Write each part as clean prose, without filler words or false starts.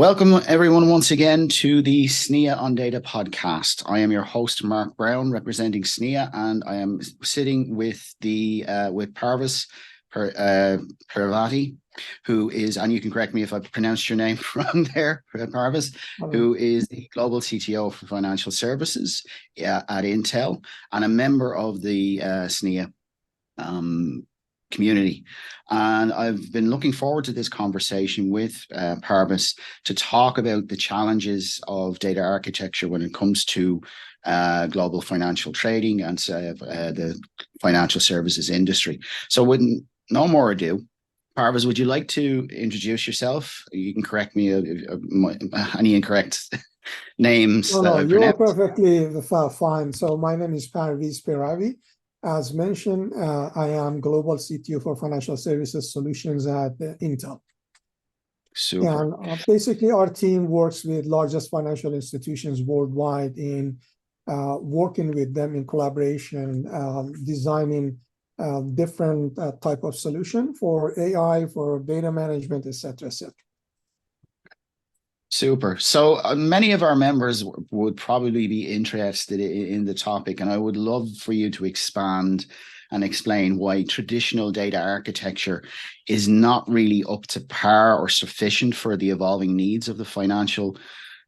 Welcome, everyone, once again to the SNIA on Data podcast. I am your host, Mark Brown, representing SNIA, and I am sitting with Parviz Peiravi, who is, and you can correct me if I pronounced your name wrong there, Parviz, who is the Global CTO for Financial Services at Intel and a member of the SNIA community. And I've been looking forward to this conversation with Parviz to talk about the challenges of data architecture when it comes to global financial trading and the financial services industry. So with no more ado, Parviz, would you like to introduce yourself? You can correct me any incorrect names. No, you're perfectly fine. So my name is Parviz Peiravi. As mentioned, I am Global CTO for Financial Services Solutions at Intel. Super. And basically, our team works with largest financial institutions worldwide in working with them in collaboration, designing different type of solution for AI, for data management, et cetera, et cetera. Super. So many of our members would probably be interested in the topic, and I would love for you to expand and explain why traditional data architecture is not really up to par or sufficient for the evolving needs of the financial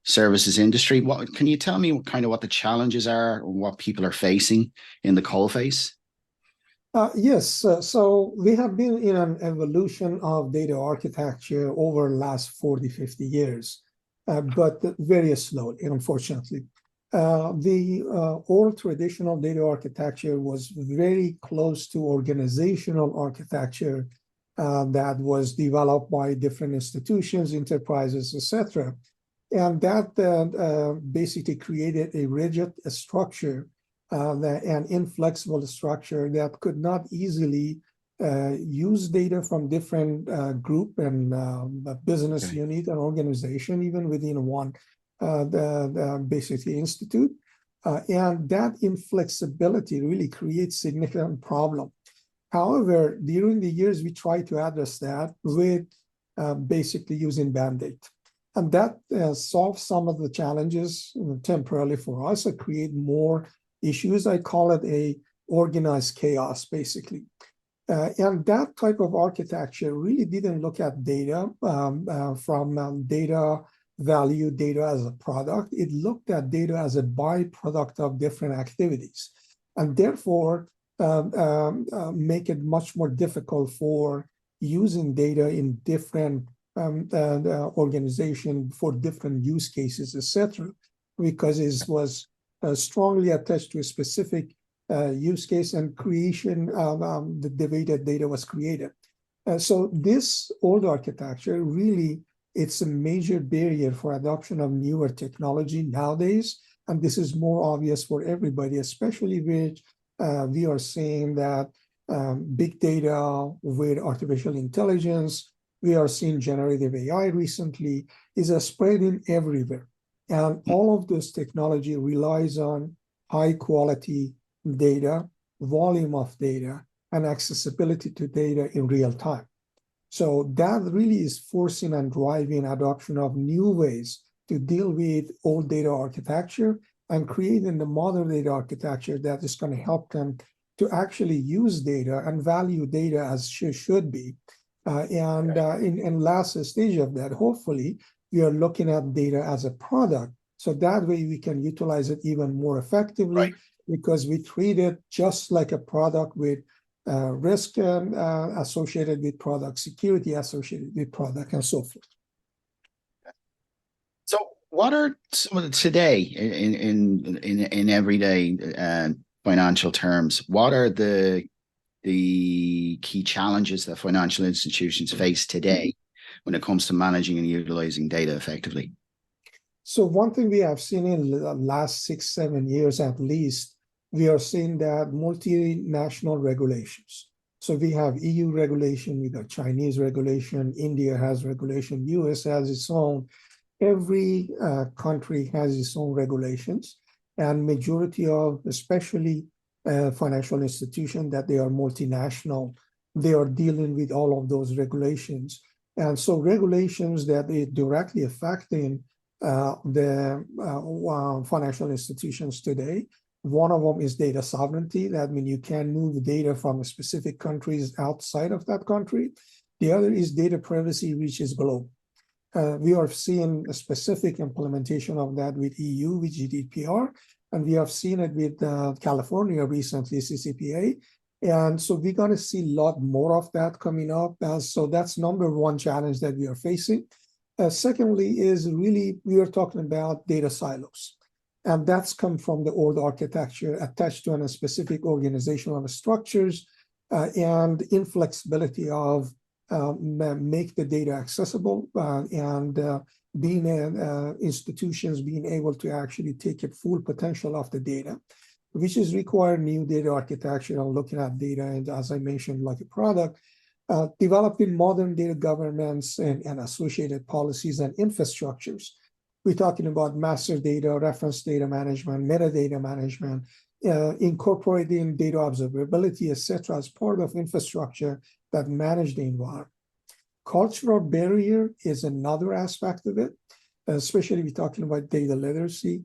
services industry. Can you tell me what the challenges are and what people are facing in the coalface? Yes. So we have been in an evolution of data architecture over the last 40, 50 years. But very slowly, unfortunately. The old traditional data architecture was very close to organizational architecture that was developed by different institutions, enterprises, etc. And that basically created a rigid structure, an inflexible structure that could not easily use data from different group and business unit and organization, even within one basically institute. And that inflexibility really creates significant problem. However, during the years, we tried to address that with basically using Band-Aid. And that solves some of the challenges temporarily for us, and create more issues. I call it a organized chaos, basically. And that type of architecture really didn't look at data from data value, data as a product. It looked at data as a byproduct of different activities, and therefore make it much more difficult for using data in different organization for different use cases, etc., because it was strongly attached to a specific use case and creation of the way that data was created. So this old architecture really, it's a major barrier for adoption of newer technology nowadays. And this is more obvious for everybody, especially with we are seeing that big data with artificial intelligence, we are seeing generative AI recently, is spreading everywhere. And all of this technology relies on high quality data, volume of data, and accessibility to data in real time. So that really is forcing and driving adoption of new ways to deal with old data architecture and creating the modern data architecture that is going to help them to actually use data and value data as should be. In last stage of that, hopefully, we are looking at data as a product. So that way we can utilize it even more effectively, because we treat it just like a product with risk associated with product, security associated with product, and so forth. So what are today in everyday financial terms, what are the key challenges that financial institutions face today when it comes to managing and utilizing data effectively? So one thing we have seen in the last 6-7 years at least, we are seeing that multinational regulations. So we have EU regulation, we got Chinese regulation, India has regulation, US has its own. Every country has its own regulations, and majority of, especially financial institutions, that they are multinational, they are dealing with all of those regulations. And so regulations that are directly affecting the financial institutions today. One of them is data sovereignty. That means you can move data from specific countries outside of that country. The other is data privacy, which is global. We are seeing a specific implementation of that with EU, with GDPR, and we have seen it with California recently, CCPA. And so we're going to see a lot more of that coming up. So that's number one challenge that we are facing. Secondly is really, we are talking about data silos. And that's come from the old architecture attached to a specific organizational structures and inflexibility of make the data accessible and being institutions being able to actually take a full potential of the data, which is require new data architecture and looking at data, and as I mentioned, like a product, developing modern data governance and associated policies and infrastructures. We're talking about master data, reference data management, metadata management, incorporating data observability, etc., as part of infrastructure that manage the environment. Cultural barrier is another aspect of it, especially we're talking about data literacy.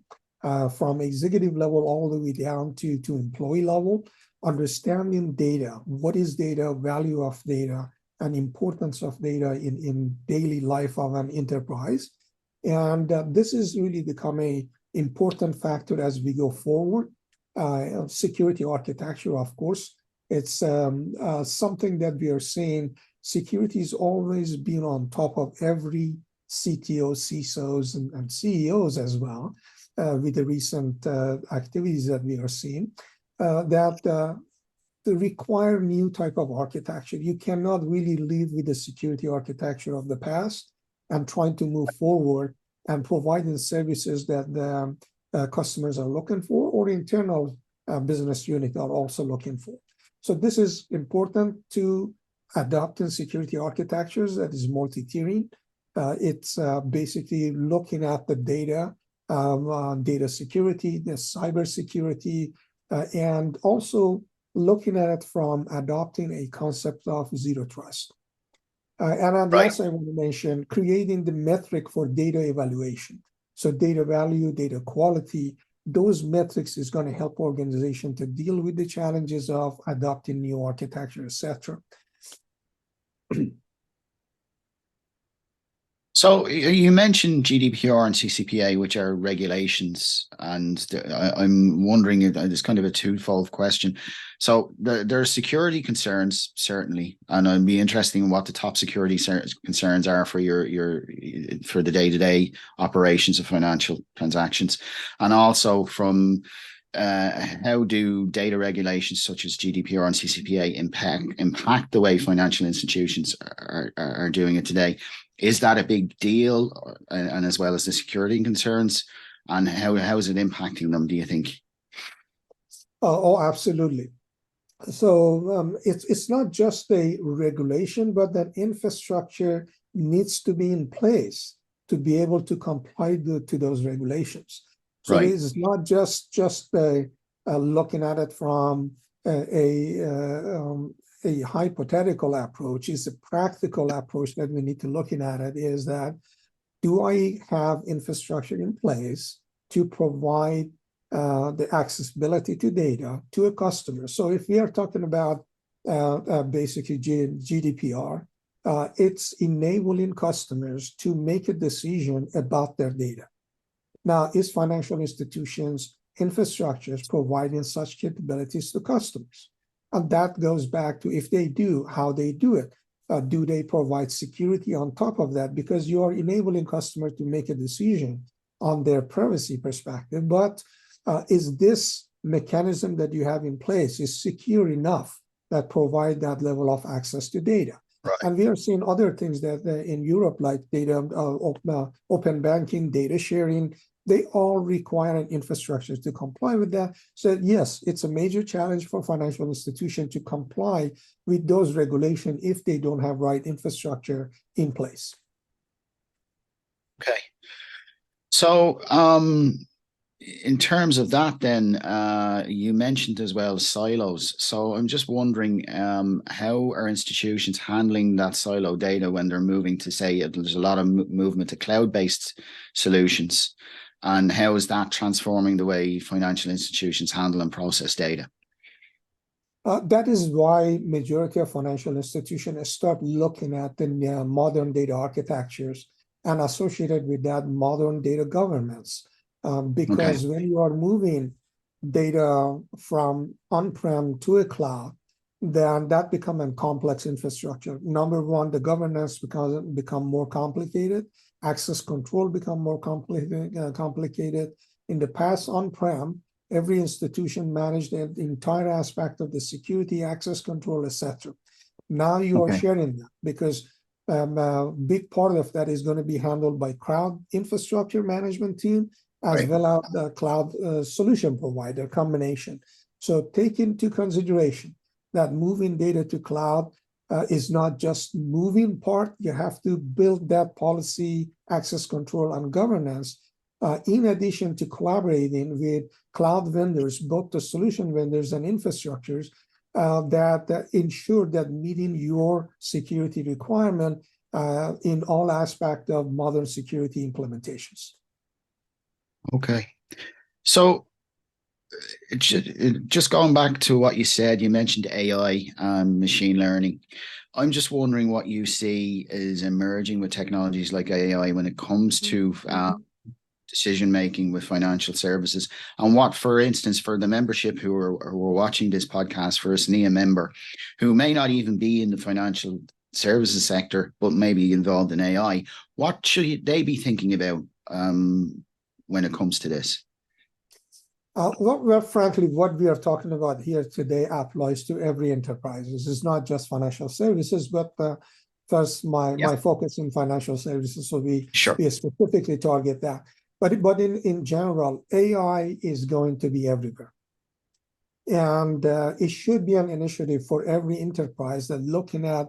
From executive level all the way down to employee level, understanding data, what is data, value of data, and importance of data in daily life of an enterprise. And this is really become an important factor as we go forward. Security architecture, of course, it's something that we are seeing. Security has always been on top of every CTO, CISOs, and CEOs as well. With the recent activities that we are seeing, that require new type of architecture. You cannot really live with the security architecture of the past and trying to move forward and providing services that the customers are looking for or internal business unit are also looking for. So this is important to adopting security architectures that is multi-tiering. It's basically looking at the data, data security, the cyber security, and also looking at it from adopting a concept of zero trust. And last I want to mention, creating the metric for data evaluation. So data value, data quality, those metrics is going to help organization to deal with the challenges of adopting new architecture, etc. So you mentioned GDPR and CCPA, which are regulations, and I'm wondering, it's kind of a twofold question. So there are security concerns, certainly, and I'd be interested in what the top security concerns are for for the day-to-day operations of financial transactions, and also from how do data regulations such as GDPR and CCPA impact the way financial institutions are doing it today? Is that a big deal, and as well as the security concerns, and how is it impacting them, do you think? Oh, absolutely. So it's not just a regulation, but that infrastructure needs to be in place to be able to comply to those regulations. So right. It's not just looking at it from a hypothetical approach. Is a practical approach that we need to looking at it is that, do I have infrastructure in place to provide the accessibility to data to a customer? So if we are talking about basically GDPR, it's enabling customers to make a decision about their data. Now, is financial institutions infrastructures providing such capabilities to customers? And that goes back to, if they do, how they do it. Do they provide security on top of that? Because you are enabling customers to make a decision on their privacy perspective. But is this mechanism that you have in place is secure enough that provide that level of access to data? Right. And we are seeing other things that in Europe, like data, open banking, data sharing, they all require an infrastructure to comply with that. So yes, it's a major challenge for financial institutions to comply with those regulations if they don't have right infrastructure in place. Okay. So in terms of that, then you mentioned as well silos. So I'm just wondering how are institutions handling that silo data when they're moving to, say, there's a lot of movement to cloud-based solutions, and how is that transforming the way financial institutions handle and process data? That is why majority of financial institutions start looking at the modern data architectures and associated with that modern data governance. Because when you are moving data from on-prem to a cloud, then that becomes a complex infrastructure. Number one, the governance become more complicated. Access control become more complicated. In the past, on-prem, every institution managed the entire aspect of the security, access control, etc. Now you are sharing that because a big part of that is going to be handled by cloud infrastructure management team as well as the cloud solution provider combination. So take into consideration that moving data to cloud is not just moving part. You have to build that policy, access control, and governance in addition to collaborating with cloud vendors, both the solution vendors and infrastructures that ensure that meeting your security requirement in all aspects of modern security implementations. Okay. So just going back to what you said, you mentioned AI and machine learning. I'm just wondering what you see is emerging with technologies like AI when it comes to decision making with financial services, and what, for instance, for the membership who are watching this podcast, for a SNIA member who may not even be in the financial services sector but may be involved in AI, what should they be thinking about when it comes to this? Well, frankly, what we are talking about here today applies to every enterprise. This is not just financial services, but first, my focus in financial services, so we specifically target that. But in general, AI is going to be everywhere. And it should be an initiative for every enterprise that looking at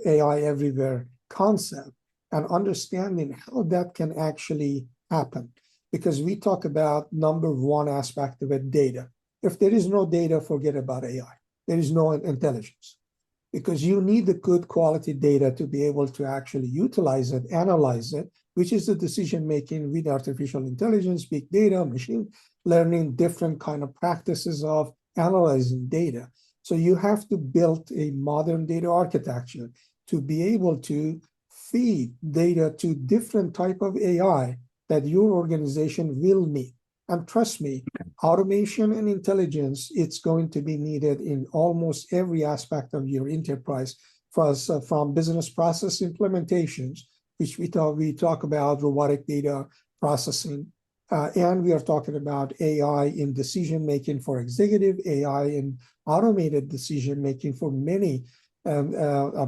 AI everywhere concept and understanding how that can actually happen. Because we talk about number one aspect of it, data. If there is no data, forget about AI. There is no intelligence. Because you need the good quality data to be able to actually utilize it, analyze it, which is the decision making with artificial intelligence, big data, machine learning, different kind of practices of analyzing data. So you have to build a modern data architecture to be able to feed data to different type of AI that your organization will need. And trust me, automation and intelligence, it's going to be needed in almost every aspect of your enterprise, from business process implementations, which we talk about robotic data processing, and we are talking about AI in decision-making for executive, AI in automated decision-making for many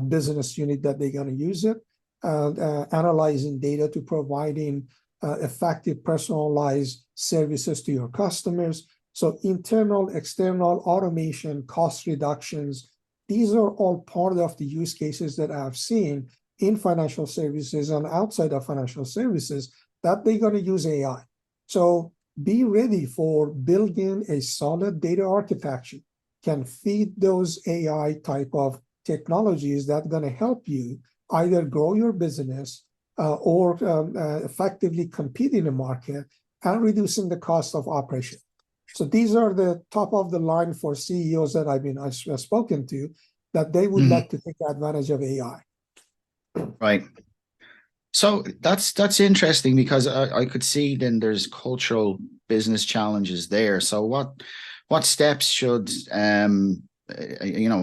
business unit that they're going to use it, analyzing data to providing effective personalized services to your customers. So internal, external automation, cost reductions, these are all part of the use cases that I've seen in financial services and outside of financial services that they're going to use AI. So be ready for building a solid data architecture, can feed those AI type of technologies that are going to help you either grow your business or effectively compete in the market and reducing the cost of operation. So these are the top of the line for CEOs that I've spoken to, that they would like to take advantage of AI. Right. So that's interesting, because I could see then there's cultural business challenges there. So what steps should a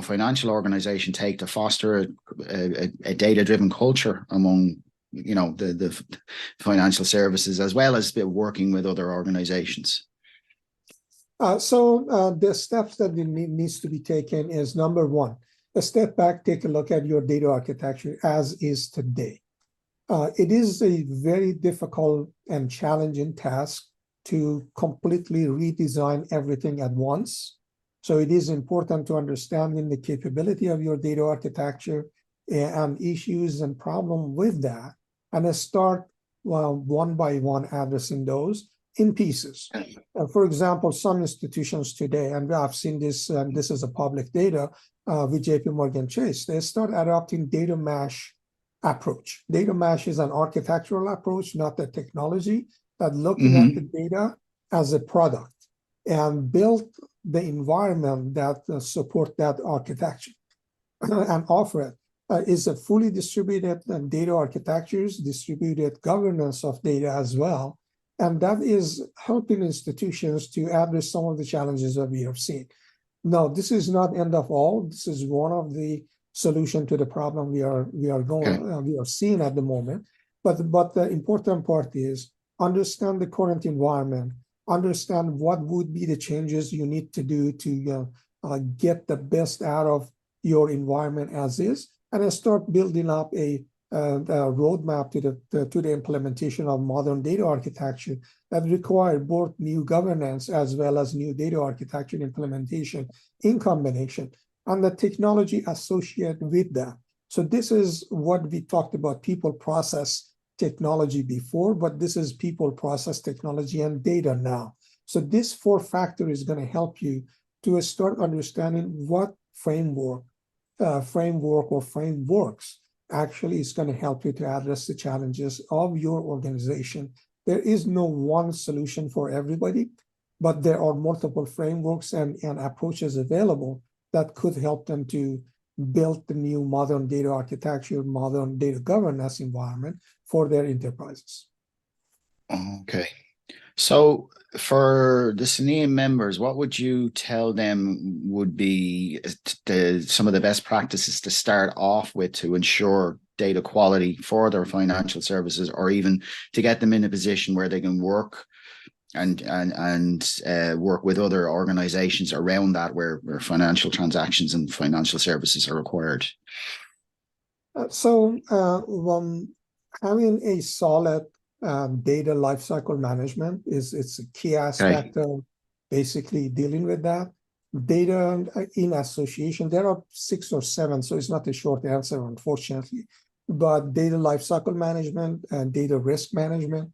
financial organization take to foster a data-driven culture among the financial services, as well as working with other organizations? So the steps that needs to be taken is, number one, a step back, take a look at your data architecture as is today. It is a very difficult and challenging task to completely redesign everything at once. So it is important to understanding the capability of your data architecture and issues and problem with that, and start one by one addressing those in pieces. For example, some institutions today, and I've seen this, and this is a public data with JP Morgan Chase, they start adopting data mesh approach. Data mesh is an architectural approach, not the technology, but looking at the data as a product and build the environment that support that architecture and offer it. Is a fully distributed data architectures, distributed governance of data as well. And that is helping institutions to address some of the challenges that we have seen. Now, this is not end of all. This is one of the solution to the problem we are seeing at the moment. But the important part is understand the current environment, understand what would be the changes you need to do to get the best out of your environment as is, and then start building up a roadmap to the implementation of modern data architecture that require both new governance as well as new data architecture implementation in combination, and the technology associated with that. So this is what we talked about, people, process, technology before, but this is people, process, technology, and data now. So this 4-factor is going to help you to start understanding what framework or frameworks actually is going to help you to address the challenges of your organization. There is no one solution for everybody, but there are multiple frameworks and approaches available that could help them to build the new modern data architecture, modern data governance environment for their enterprises. Okay. So for the SNIA members, what would you tell them would be some of the best practices to start off with to ensure data quality for their financial services, or even to get them in a position where they can work and work with other organizations around that where financial transactions and financial services are required? Having a solid data lifecycle management it's a key aspect of basically dealing with that. Data in association, there are 6 or 7, so it's not a short answer, unfortunately. But data lifecycle management and data risk management,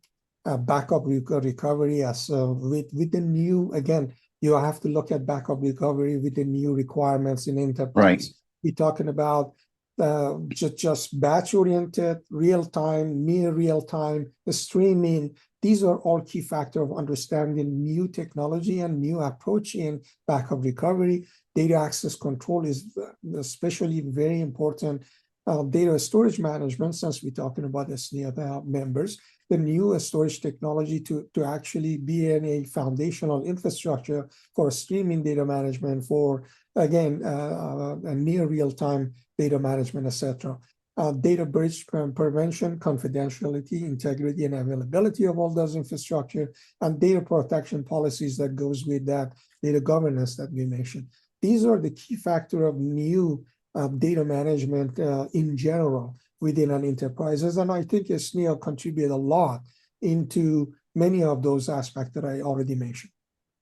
backup recovery as with the new, again, you have to look at backup recovery with the new requirements in enterprise. Right. We're talking about just batch-oriented, real-time, near real-time, streaming. These are all key factors of understanding new technology and new approach in backup recovery. Data access control is especially very important. Data storage management, since we're talking about SNIA members, the new storage technology to actually be in a foundational infrastructure for streaming data management, for, again, a near real-time data management, etc. Data breach prevention, confidentiality, integrity, and availability of all those infrastructure, and data protection policies that goes with that, data governance that we mentioned. These are the key factor of new data management in general within an enterprises, and I think SNIA contribute a lot into many of those aspects that I already mentioned.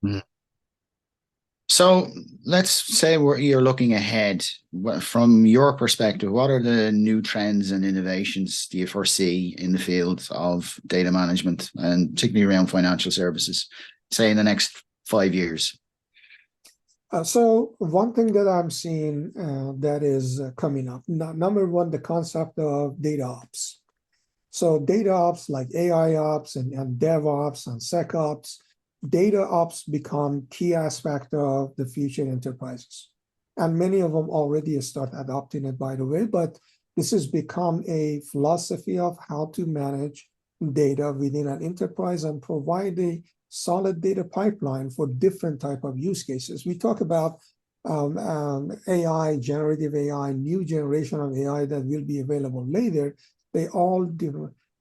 Mm. So let's say you're looking ahead. From your perspective, what are the new trends and innovations do you foresee in the field of data management, and particularly around financial services, say in the next 5 years? So one thing that I'm seeing that is coming up, number one, the concept of data ops. So data ops like AI ops and DevOps and SecOps, data ops become key aspect of the future enterprises. And many of them already start adopting it, by the way, but this has become a philosophy of how to manage data within an enterprise and provide a solid data pipeline for different type of use cases. We talk about AI, generative AI, new generation of AI that will be available later. They all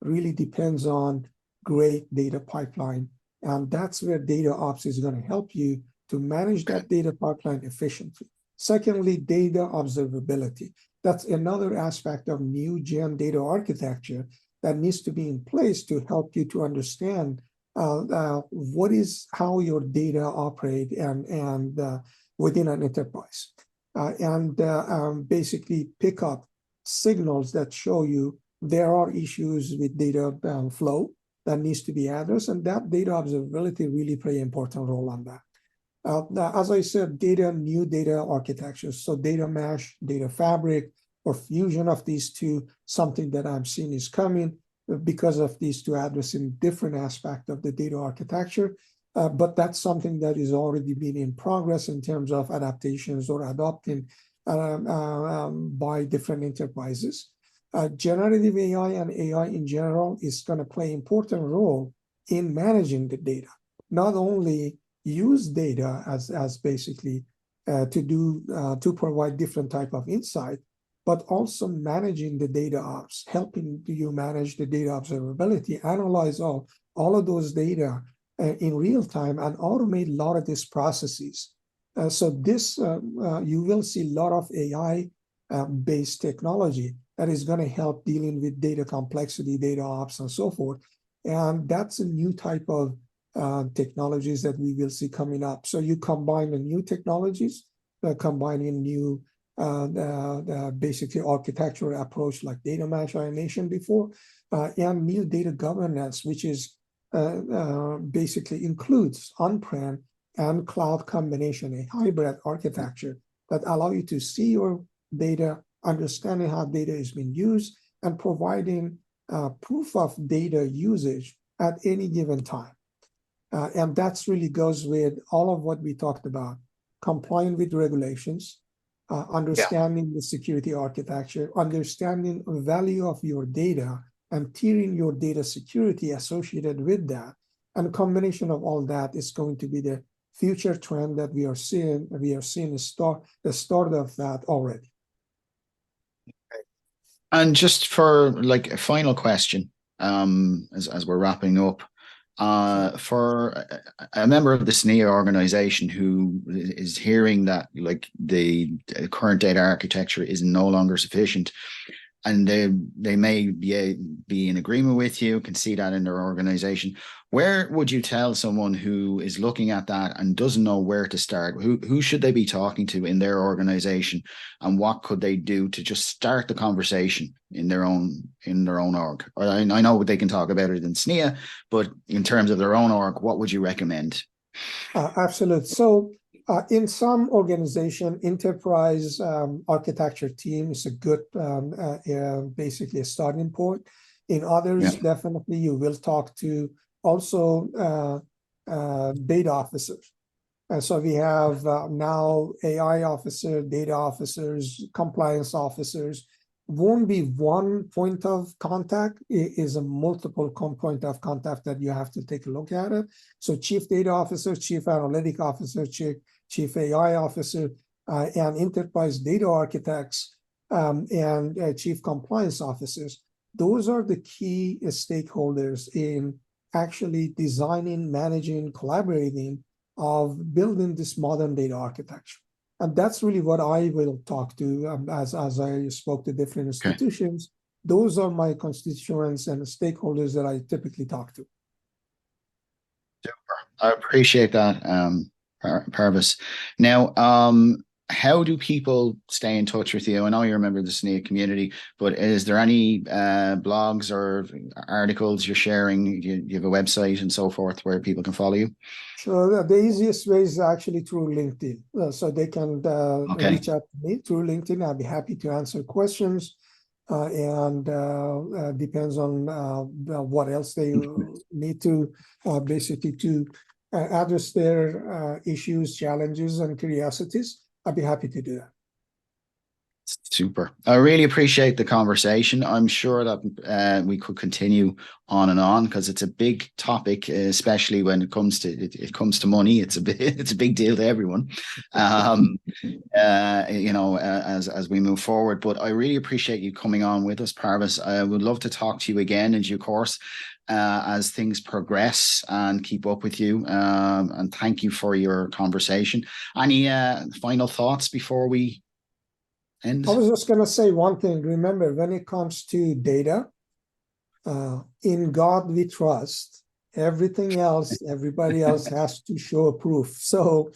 really depends on great data pipeline. And that's where data ops is going to help you to manage that data pipeline efficiently. Secondly, data observability. That's another aspect of new gen data architecture that needs to be in place to help you to understand how your data operate and within an enterprise, and basically pick up signals that show you there are issues with data flow that needs to be addressed, and that data observability really play an important role on that. As I said, new data architectures, so data mesh, data fabric, or fusion of these two, something that I'm seeing is coming because of these two addressing different aspects of the data architecture. But that's something that is already been in progress in terms of adaptations or adopting by different enterprises. Generative AI and AI in general is going to play an important role in managing the data, not only use data as basically to provide different type of insight, but also managing the data ops, helping you manage the data observability, analyze all of those data in real time, and automate a lot of these processes. So this you will see a lot of AI based technology that is going to help dealing with data complexity, data ops, and so forth. And that's a new type of technologies that we will see coming up. So you combine the new technologies, combining new basically architectural approach like data mesh I mentioned before, and new data governance, which is basically includes on-prem and cloud combination, a hybrid architecture that allow you to see your data, understanding how data is being used, and providing proof of data usage at any given time. And that's really goes with all of what we talked about, complying with regulations, understanding the security architecture, understanding the value of your data, and tiering your data security associated with that. And a combination of all that is going to be the future trend that we are seeing. We are seeing the start of that already. And just for like a final question, as we're wrapping up, for a member of the SNIA organization who is hearing that like the current data architecture is no longer sufficient, and they may be in agreement with you, can see that in their organization, where would you tell someone who is looking at that and doesn't know where to start? Who should they be talking to in their organization, and what could they do to just start the conversation in their own org? Or I know they can talk about it in SNIA, but in terms of their own org, what would you recommend? Absolutely. So in some organization, enterprise architecture team is a good, basically a starting point. In others, definitely you will talk to also data officers. And so we have now AI officer, data officers, compliance officers. Won't be one point of contact, it is a multiple point of contact that you have to take a look at it. So chief data officer, chief analytic officer, chief AI officer, and enterprise data architects, and chief compliance officers. Those are the key stakeholders in actually designing, managing, collaborating of building this modern data architecture. And that's really what I will talk to as I spoke to different institutions. Those are my constituents and stakeholders that I typically talk to. Super. I appreciate that, Parviz. Now, how do people stay in touch with you? I know you're a member of the SNIA community, but is there any blogs or articles you're sharing? You have a website and so forth where people can follow you? Sure. The easiest way is actually through LinkedIn. So they can reach out to me through LinkedIn. I'll be happy to answer questions. And depends on what else they need to basically to address their issues, challenges, and curiosities. I'd be happy to do that. Super. I really appreciate the conversation. I'm sure that we could continue on and on because it's a big topic, especially when it comes to money. It's a big deal to everyone. As we move forward. But I really appreciate you coming on with us, Parviz. I would love to talk to you again in due course as things progress, and keep up with you. And thank you for your conversation. Any final thoughts before we end? I was just going to say one thing. Remember, when it comes to data, in God we trust. Everything else, everybody else has to show proof. So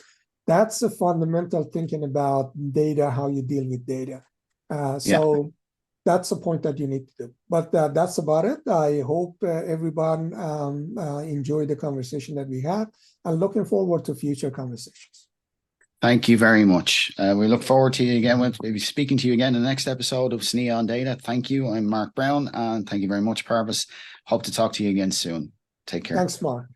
that's a fundamental thinking about data, how you deal with data. So that's the point that you need to do. But that's about it. I hope everyone enjoyed the conversation that we had, and looking forward to future conversations. Thank you very much. We look forward to you again. We'll be speaking to you again in the next episode of SNIA on Data. Thank you. I'm Mark Brown, and thank you very much, Parviz. Hope to talk to you again soon. Take care. Thanks, Mark.